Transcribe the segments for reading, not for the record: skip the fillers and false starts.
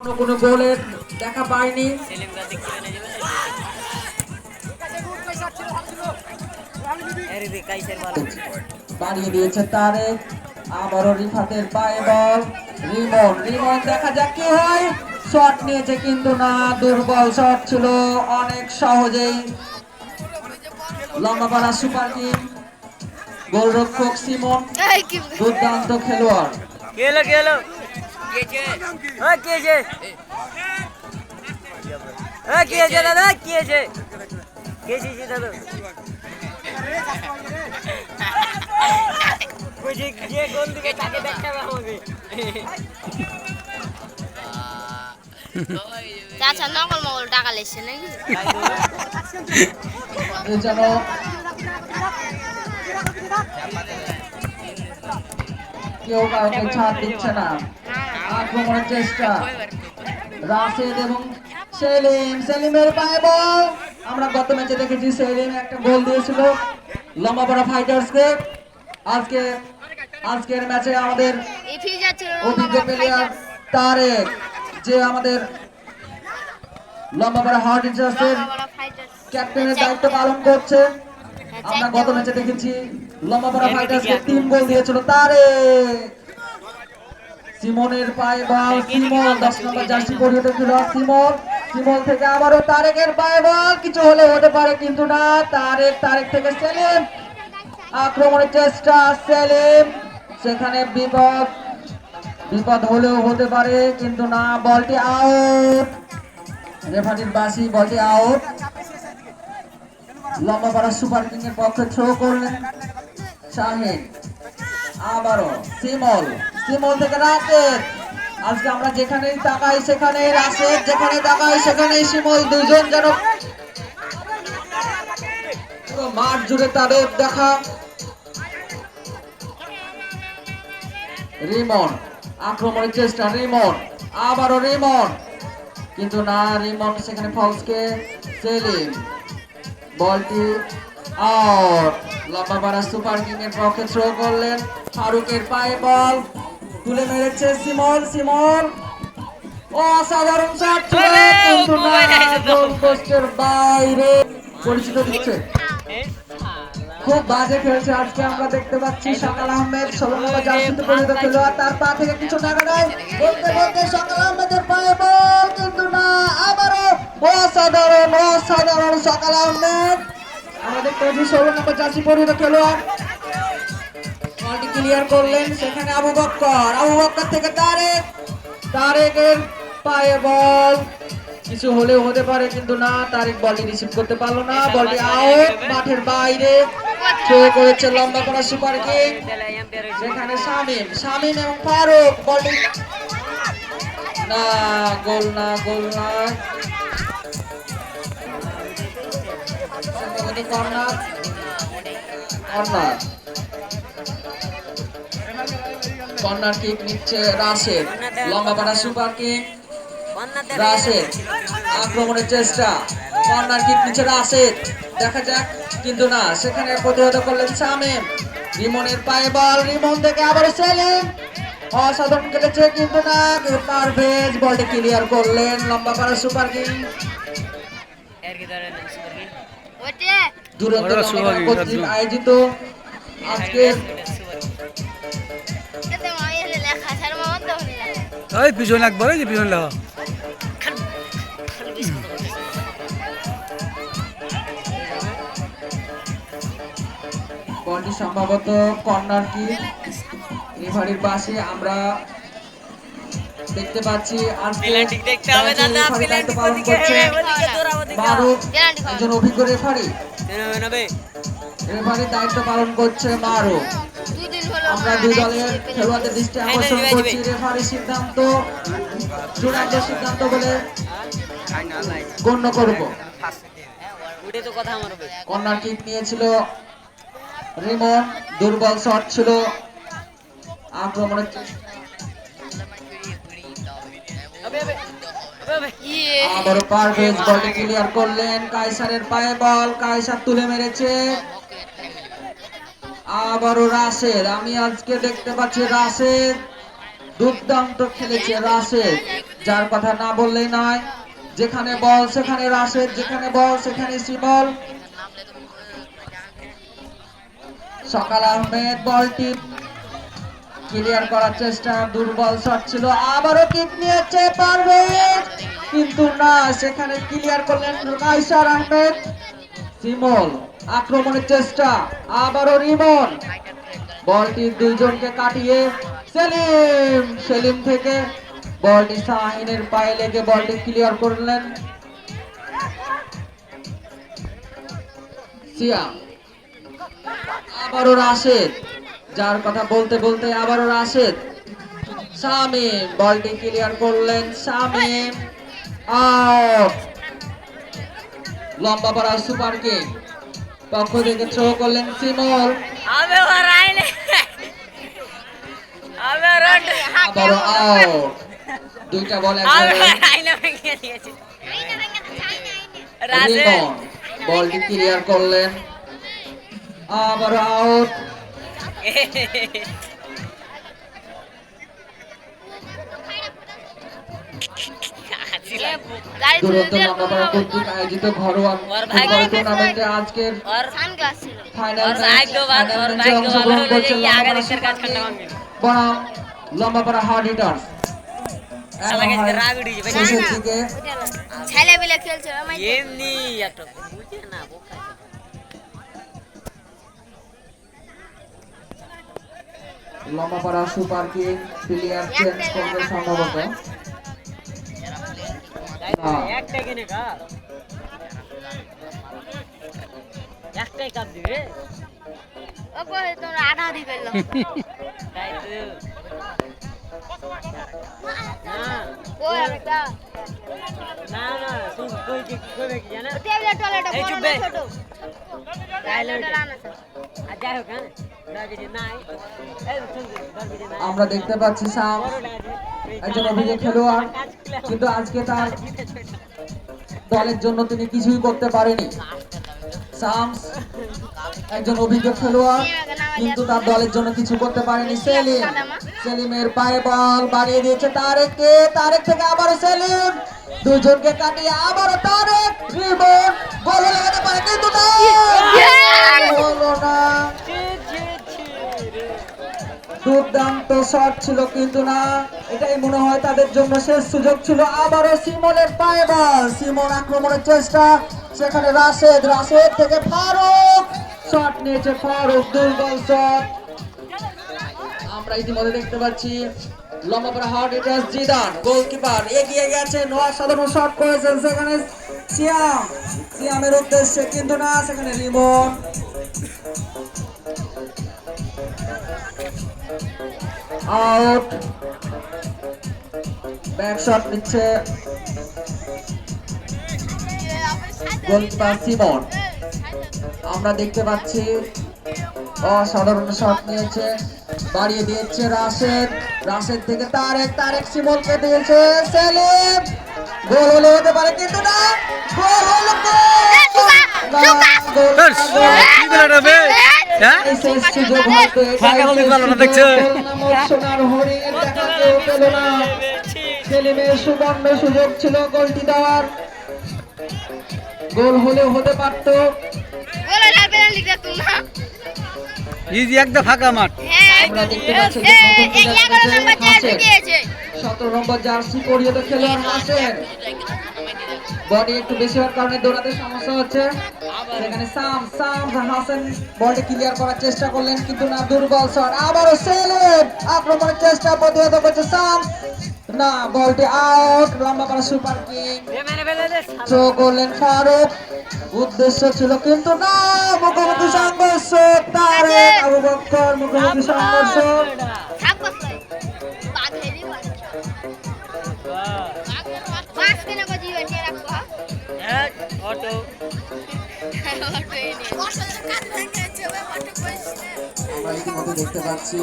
কোনো গোলের দেখা পাইনি। বাড়িয়ে দিয়েছে তারেক, আবারও রিফাতের পায়ে বল। রিমন রিমন দেখা যাক কি হয়। শট নিয়েছে কিন্তু না, দুর্বল শট ছিল। অনেক সহজেই লম্বা পাড়া সুপার কিং গোলরক্ষক সিমন দুর্দান্ত খেলোয়াড়। চাচা নকল মকল টাকা লেছে নাকি যেন কেউ কাউকে ছাড় দিচ্ছে না। আক্রমণের চেষ্টা রাশেদ এবং সেলিম, সেলিমের পায়ে বল। আমরা গত ম্যাচে দেখেছি সেলিম একটা গোল দিয়েছিল লম্বা বড় ফাইটার্সকে। আজকের ম্যাচে আমাদের অভিজ্ঞ প্লেয়ার তারেক, যে আমাদের লম্বা বড় হার্ডিচার্সের ক্যাপ্টেনের দায়িত্ব পালন করছে। আমরা গত ম্যাচে দেখেছি লম্বা বড় ফাইটার্সকে 3 গোল দিয়েছিল তারেক। সিমনের পায়ে বল, সিমন 10 নম্বর জার্সি পরিহিত খেলোয়াড় সিমন। সিমন থেকে আবারও তারেকের পায়ে বল, কিছু হলে হতে পারে কিন্তু না। তারেক থেকে সেলিম, আক্রমণের চেষ্টা সেলিম, সেখানে বিপদ হলেও হতে পারে কিন্তু না। বলটি আউট, রেফারির বাঁশি, বলটি আউট। লম্বা পাড়া সুপার কিং এর পক্ষে থ্রো করলেন শাহিন। আবারও সিমল, সিমল থেকে রাশেদ। আজকে আমরা যেখানেই তাকাই সেখানে রাশেদ, যেখানে তাকাই সেখানেই সিমল। দুইজন যেন মাঠ জুড়ে তাদের দেখা। রিমন, আক্রমণের চেষ্টা রিমন, আবারও রিমন কিন্তু না। রিমন সেখানে ফলসকে সেলিম, বলটি আউট। লম্বা পাড়া সুপার কিং এর পক্ষে থ্রো করলেন ফারুকের পায়ে বল, তুলে মেরেছে সিমন। সিমন অসাধারণ শট ছিল কিন্তু না, গোল পোস্টের বাইরে। পরিচিত দিচ্ছে, খুব বাজে খেলছে আজকে। আমরা দেখতে পাচ্ছি সকাল আহমেদ 16 নম্বর জার্সিতে পরিহিত খেলোয়াড়, তার পা থেকে কিছু টাকা নেয়। বলতে বলতে সকাল আহমেদের পায়ে বল কিন্তু না। আবারও অসাধারণ সকাল আহমেদ। আমরা দেখতে পাচ্ছি 16 নম্বর জার্সি পরিহিত খেলোয়াড়, বলটি ক্লিয়ার করলেন সেখানে আবু বক্কর থেকে তারেকের পায়ে বল, কিছু হলেও হতে পারে কিন্তু না। তারেক বলটি রিসিভ করতে পারলো না, বলটি আউট, মাঠের বাইরে। থ্রো করেছে লম্বা করা সুপার কিং, সেখানে শামিম এবং ফারুক। বলটি না, গোল না। কর্নার কিক নিচ্ছে রাশেদ, লম্বা পাড়া সুপার কিং রাশেদ, আক্রমণের চেষ্টা। কর্নার কিক নিচ্ছে রাশেদ, দেখা যাক কিন্তু না, সেখানে প্রতিহত করলেন শামিম। রিমনের পায়ে বল, রিমন থেকে আবার সেলিম, অসাধারণ খেলেছে কিন্তু না। পারভেজ বলটি ক্লিয়ার করলেন লম্বা পাড়া সুপার কিং। দুরন্ত কর্তৃক আয়োজিত আজকের পিছনে একবার পিছনে লেখা বলটি সম্ভবত কর্নার কি রেফারির পাশে আমরা দেখতে পাচ্ছি। আজকে দায়িত্ব পালন করছে মারুফ, একজন অভিজ্ঞ রেফারি। রেফারির দায়িত্ব পালন করছে মারুফ। আমরা দুই দলের খেলোয়াড়দের দৃষ্টি আকর্ষণ করছি, রেফারির সিদ্ধান্ত চূড়ান্ত সিদ্ধান্ত বলে গণ্য করব। কর্নার কিক নিয়েছিল রিমন, দুর্বল শট ছিল। আক্রমণের আবারও পারভেজ বলটি ক্লিয়ার করলেন, কায়সারের পায়ে বল, কায়সার তুলে মেরেছে। আবারও রাশেদ, আমি আজকে দেখতে পাচ্ছি রাশেদ দুর্দান্ত খেলেছে রাশেদ, যার কথা না বললেই নয়। যেখানে বল সেখানে রাশেদ, যেখানে বল সেখানে শিমল। সকাল আহমেদ বলটি ক্লিয়ার করার চেষ্টা, দুর্বল শট ছিল, আবারও কিক নিয়েছে পারভেজ, কিন্তু না, সেখানে ক্লিয়ার করলেন কায়সার আহমেদ। শিমল আক্রমণের চেষ্টা, আবারও রিমন, বলটি দুইজনকে কাটিয়ে সেলিম, সেলিম থেকে বলটি শাহিনের পায়ে লেগে বলটি ক্লিয়ার করলেন সিয়াম। আবারও রাশেদ, যার কথা বলতে বলতে আবারও রাশেদ। শামীম বলটি ক্লিয়ার করলেন, শামীম আউট। লম্বা পাড়া সুপার কিং পক্ষ থেকে থ্রো করলেন শিমল, আবারও আউট। দুইটা বল রিমন বলটি ক্লিয়ার করলেন, আবারও আউট। দুরন্ত লম্বাপাড়া কর্তৃক আয়োজিত ঘরোয়া ফুটবল টুর্নামেন্টে আজকের ফাইনাল ম্যাচে অংশগ্রহণ করছে লম্বাপাড়া সুপার কিং বনাম লম্বাপাড়া হার্ড হিটার্স। শেষের দিকে ছেলেবেলে খেলছে লম্বাপাড়া সুপার কিং প্লেয়ার চেঞ্জ করবে সম্ভবত। একটাই কাপ দিবে ওপরে তোমরা আধা দিবে তাই তো ওই একটা না না শুন কই কি কইবে কি জানা টেবিলে টয়লেটে এই বড় চুপ বে। না ছোট টয়লেটে রান আছে আর যাই হোক হ্যাঁ যদি নাই এই শুন যদি নাই আমরা দেখতে পাচ্ছি সাম একজন অভিজ্ঞ খেলোয়াড়, কিন্তু আজকে তার দলের জন্য তিনি কিছুই করতে পারেনি। শামস একজন অভিজ্ঞ খেলোয়াড়, কিন্তু তার দলের জন্য কিছু করতে পারেনি। সেলিম, সেলিমের পায়ে বল বাড়িয়ে দিয়েছে তারেককে, তারেক থেকে আবারও সেলিম, দুজনকে কাটিয়ে আবারও তারেক, রিবন, গোল লাগাতে পারে কিন্তু না, হলো না। দুর্দান্ত শট ছিল কিন্তু না, এটাই মনে হয় তাদের জন্য শেষ সুযোগ ছিল। আবারও শিমলের পায়ে বল, শিমল আক্রমণের চেষ্টা, সেখানে রাশেদ, রাশেদ থেকে ফারুক, শট নিয়েছে ফারুক, দুর্বল শট। আমরা ইতিমধ্যে দেখতে পাচ্ছি লম্বাপাড়া হার্ড হিটার্স জিদান গোলকিপার এগিয়ে গেছে, অসাধারণ শট করেছেন সেখানে সিয়াম, সিয়ামের উদ্দেশ্যে কিন্তু না, সেখানে রিমন, আউট। ব্যাক শট নিচ্ছে গোলকিপার সিমন। আমরা দেখতে পাচ্ছি অসাধারণ শট নিয়েছে, বাড়িয়ে দিয়েছে রাশেদ, রাশেদ থেকে তারেক, তারেক শিমলকে দিয়েছে সেলিম, গোল হলে হতে পারে কিন্তু না, গোল হলো শেষ সুযোগ হয়তো সোনার হরিণের দেখা কেউ পেল না। সেলিমের সুবর্ণ সুযোগ ছিল গোলটি দেওয়ার, গোল হলেও হতে পারতো। গোলে না পেনাল্টি দিত না ইজি একটা ফাঁকা মাঠ। আমরা দেখতে পাচ্ছি যে নতুন 11 নম্বর জার্সি দিয়েছে 17 নম্বর জার্সি পরিহিত খেলোয়াড় হাসেন, বডি একটু বেশি হওয়ার কারণে দৌড়াতে সমস্যা হচ্ছে। সেখানে সাম, সাম হাসান বলটি ক্লিয়ার করার চেষ্টা করলেন কিন্তু না, দুর্বল শট। আবারও সেলিম আক্রমণের চেষ্টা, প্রতিহত করছে সাম, না, বলটি আউট। লম্বাপাড়া সুপার কিং থ্রো করলেন ফারুক, উদ্দেশ্য ছিল কিন্তু না, মুখোমুখি সংঘর্ষ, তারেক আবু বকর মুখোমুখি সংঘর্ষ। থাকবো বাঘেরই বাচ্চা বাস কেন বাজি হয়ে রাখবো এক অটো আমরা ইতিমধ্যে দেখতে পাচ্ছি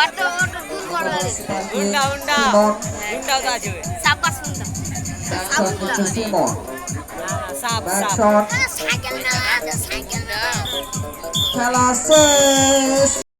অটো অটো দূর করে হুন্ডা হুন্ডা হুন্ডাও তো আছে সাপা সুন্দর ব্যাক শট নিচ্ছে সিমন, সাপ ব্যাক সাপ শট, সাইকেল না সাইকেল না খেলা শেষ।